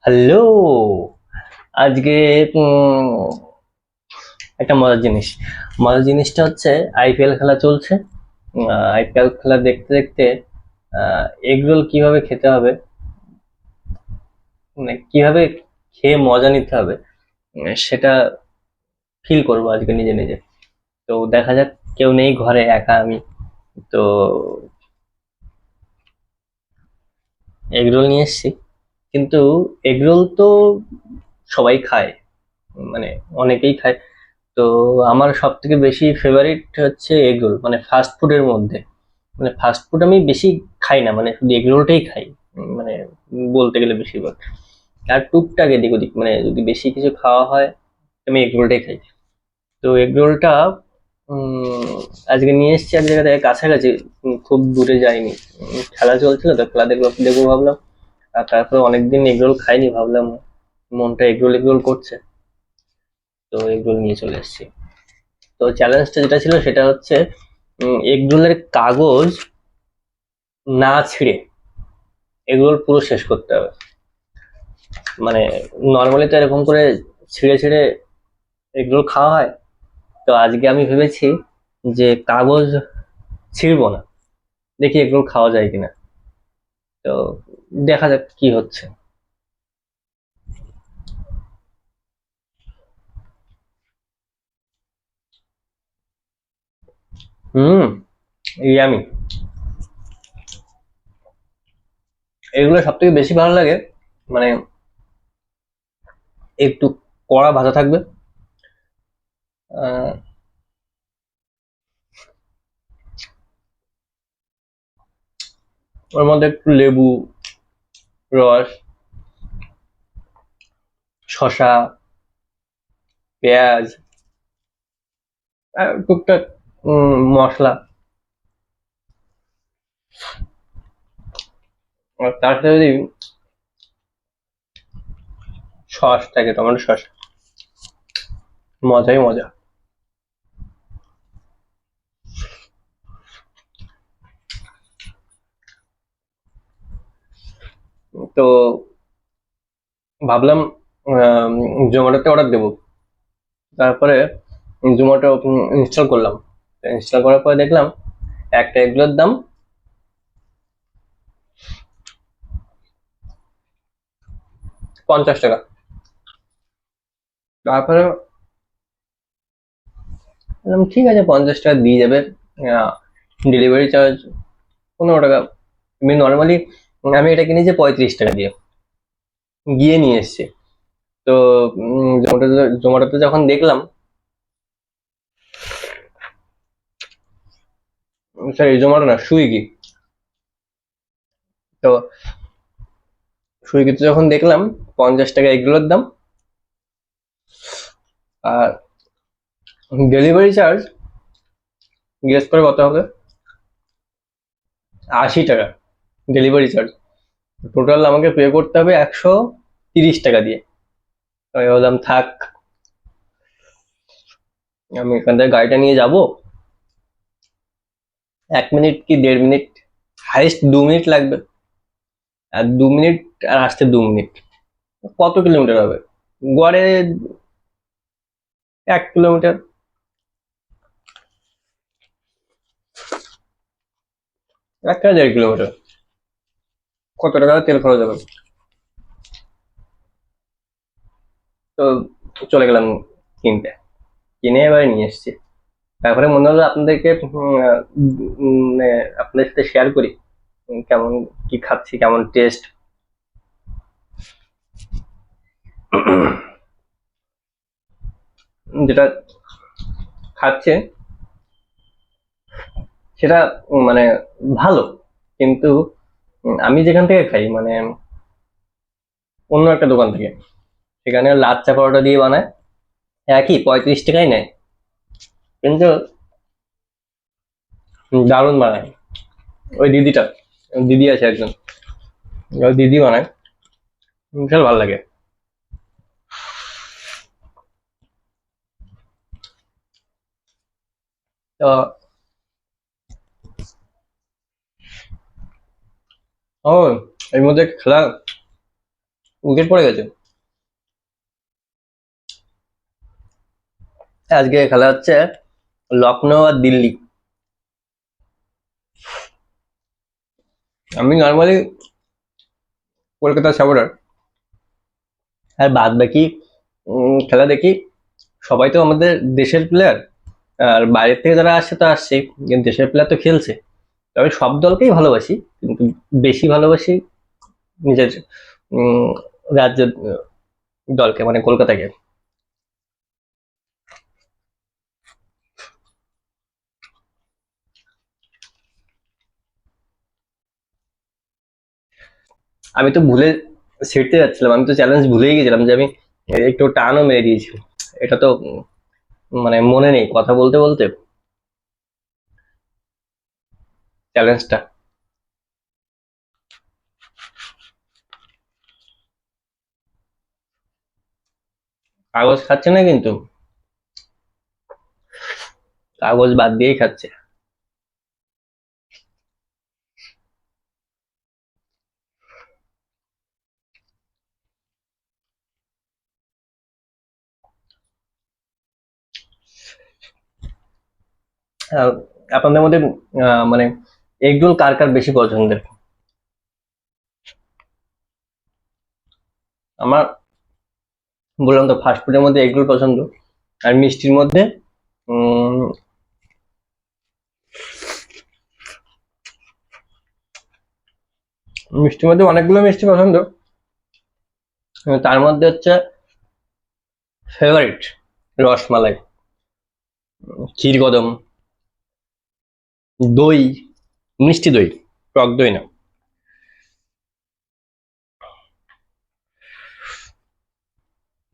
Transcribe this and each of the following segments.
Hello. আজকে উম, একটা মজার জিনিসটা হচ্ছে আইপিএল খেলা চলছে। আইপিএল খেলা দেখতে দেখতে এগরোল কিভাবে খেতে হবে, মানে কিভাবে খেয়ে মজা নিতে হবে, সেটা ফিল করবো আজকে নিজে নিজে। তো দেখা যাক, কেউ নেই ঘরে, একা আমি। তো এগরোল নিয়ে এসেছি, কিন্তু এগরোল তো সবাই খায়, মানে অনেকেই খায়। তো আমার সব থেকে বেশি ফেভারিট হচ্ছে এগরোল, মানে ফাস্ট ফুডের মধ্যে। মানে ফাস্ট ফুড আমি বেশি খাই না, মানে শুধু এগরোলটাই খাই। মানে বলতে গেলে বেশিরভাগ। আর টুকটাক এদিক ওদিক, মানে যদি বেশি কিছু খাওয়া হয় আমি এগরোলটাই খাই। তো এগরোলটা আজকে নিয়ে এসেছি এক জায়গা থেকে কাছাকাছি, খুব দূরে যাইনি। খেলা চলছিল তো, খেলা দেখবো দেখবো ভাবলাম। আর তারপরে অনেকদিন এগরোল খাইনি, ভাবলাম মনটা এগরোল এগরোল করছে, তো এগরোল নিয়ে চলে এসেছি। তো চ্যালেঞ্জটা যেটা ছিল সেটা হচ্ছে এগরোলের কাগজ না ছিঁড়ে এগরোল পুরো শেষ করতে হবে। মানে নর্মালি তো এরকম করে ছিঁড়ে ছিঁড়ে এগরোল খাওয়া হয়। তো আজকে আমি ভেবেছি যে কাগজ ছিঁড়বো না, দেখি এগরোল খাওয়া যায় কিনা। তো দেখা যাক কি হচ্ছে। হুম, ইয়ামি। এগুলো সব থেকে বেশি ভালো লাগে, মানে একটু কড়া ভাজা থাকবে, আহ, ওর মধ্যে একটু লেবু রস, শসা, পেঁয়াজ, আর টুকটাক মশলা। আর তার সাথে যদি সস থাকে, টমেটো সস, মজাই মজা। তো ভাবলাম জোম্যাটোতে অর্ডার দেবো। তারপরে জোম্যাটো ইনস্টল করলাম। ইনস্টল করার পরে দেখলাম একটা এগুলোর দাম 50 টাকা। তারপরে বললাম ঠিক আছে, 50 টাকা দিয়ে যাবে, ডেলিভারি চার্জ 15 টাকা। আমি নর্মালি আমি এটা কিনেছি 35 টাকা দিয়ে, গিয়ে নিয়ে এসেছি। তো জোম্যাটোতে জোম্যাটোতে যখন দেখলাম, সরি জোম্যাটো না, সুইগি। তো সুইগিতে যখন দেখলাম 50 টাকা এগুলোর দাম, আর ডেলিভারি চার্জ গেস করে কত হবে? 80 টাকা ডেলিভারি চার্জ। টোটাল আমাকে পে করতে হবে 130 টাকা দিয়ে। আমি ভাবলাম থাক, আমি এখান থেকে গাড়িটা নিয়ে যাব, 1 মিনিট কি 1.5 মিনিট, হাইস্ট 2 মিনিট লাগবে। আর 2 মিনিট, আর আসতে 2 মিনিট, কত কিলোমিটার হবে? গড়ে 1 কিলোমিটার, 1 থেকে 1.5 কিলোমিটার। কত টাকা তেল খরচ হবে? তো চলে গেলাম কিনতে, কিনে এবারে নিয়ে এসেছি। তারপরে মনে হলো আপনাদেরকে আপনাদের সাথে শেয়ার করি কেমন কি খাচ্ছি, কেমন টেস্ট। যেটা খাচ্ছে সেটা মানে ভালো, কিন্তু আমি যেখান থেকে খাই, মানে অন্য একটা দোকান থেকে, সেখানে লাচ্চা পরোটা দিয়ে বানায়, একই 35 টাকাই নেয়, কিন্তু দারুণ বানায় ওই দিদিটা। দিদি আছে একজন, ওই দিদি বানায়, বিশাল ভালো লাগে। তো ও, এর মধ্যে খেলা উইকেট পড়ে গেছে। আজকে খেলা হচ্ছে লখনৌ আর দিল্লি। আমি নর্মালি কলকাতার সাপোর্টার, আর বাদ বাকি খেলা দেখি। সবাই তো আমাদের দেশের প্লেয়ার, আর বাইরের থেকে যারা আসছে তো আসছে, কিন্তু দেশের প্লেয়ার তো খেলছে। তবে সব দলকেই ভালোবাসি, কিন্তু বেশি ভালোবাসি নিজের উম, রাজ্যের দলকে, মানে কলকাতাকে। আমি তো ভুলে ছিঁড়তে যাচ্ছিলাম, আমি তো চ্যালেঞ্জ ভুলেই গেছিলাম যে আমি একটু টানও মেরে দিয়েছি। এটা তো মানে মনে নেই কথা বলতে বলতে চ্যালেঞ্জটা। কাগজ খাচ্ছে না কিন্তু, কাগজ বাদ দিয়েই খাচ্ছে। আহ, আপনাদের মধ্যে মানে এগরোল কার কার বেশি পছন্দের? আমার বললাম তো, ফাস্ট ফুডের মধ্যে এগরোল পছন্দ। আর মিষ্টির মধ্যে উম, মিষ্টির মধ্যে অনেকগুলো মিষ্টি পছন্দ। তার মধ্যে হচ্ছে ফেভারিট রসমালাই, ক্ষীর কদম, দই, মিষ্টি দই, টক দই না।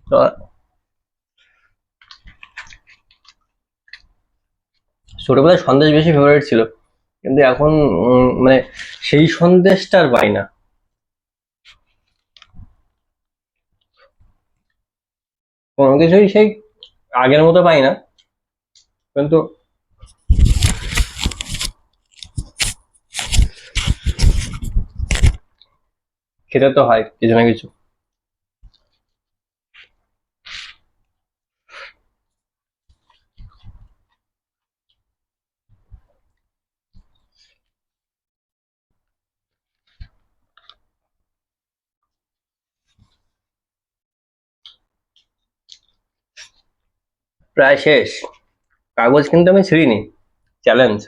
তো ছোটবেলায় সন্দেশ বেশি ফেভারিট ছিল, কিন্তু এখন মানে সেই সন্দেশটা আর পাই না। কোনো কিছুই সেই আগের মতো পাই না, কিন্তু খেতে তো হয় কিছু না কিছু। প্রায় শেষ, কাগজ কিন্তু আমি ছিঁড়িনি। চ্যালেঞ্জ।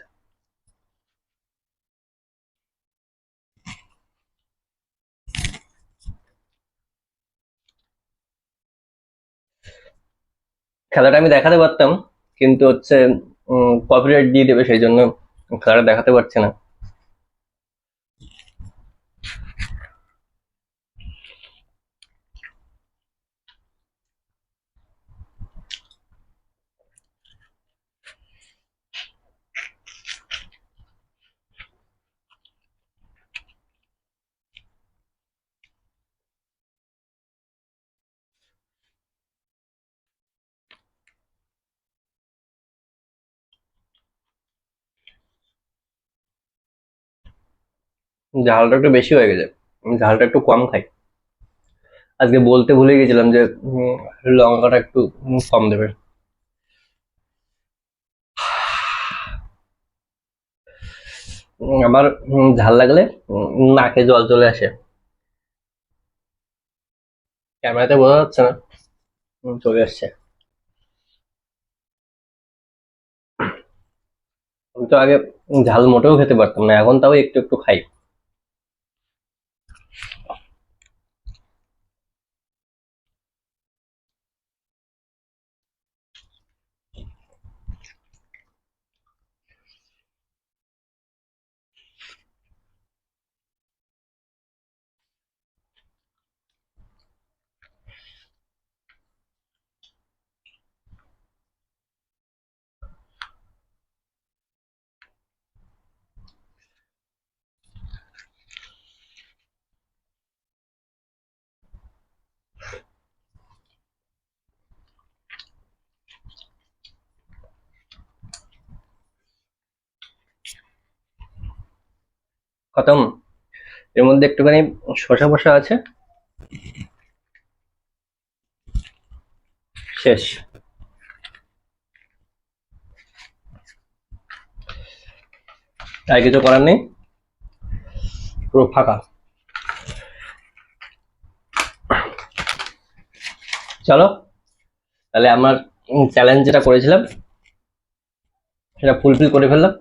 খেলাটা আমি দেখাতে পারতাম, কিন্তু হচ্ছে কপিরাইট দিয়ে দেবে, সেই জন্য খেলাটা দেখাতে পারছি না। ঝালটা একটু বেশি হয়ে গেছে, আমি ঝালটা একটু কম খাই। আজকে বলতে ভুলে গেছিলাম যে লঙ্কাটা একটু কম দেবে। আমার ঝাল লাগলে নাকে জল চলে আসে। ক্যামেরাতে বোঝা যাচ্ছে না, চলে আসছে। আমি তো আগে ঝাল মোটেও খেতে পারতাম না, এখন তাও একটু একটু খাই। খতম। এর মধ্যে একটুখানি শসা ফসা আছে, শেষ। আর কিছু করার নেই, পুরো ফাঁকা। চলো তাহলে আমার চ্যালেঞ্জ যেটা করেছিলাম সেটা ফুলফিল করে ফেললাম।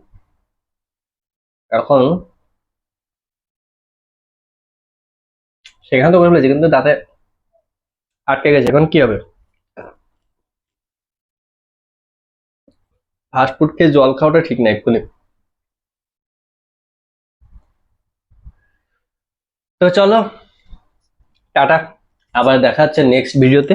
এখন সেখানে তো করে ফেলেছি, কিন্তু দাঁতে আটকে গেছে। এখন কি হবে? ফাস্ট ফুড খেয়ে জল খাওয়াটা ঠিক না এক্ষুনি। তো চলো, টাটা, আবার দেখা হচ্ছে নেক্সট ভিডিওতে।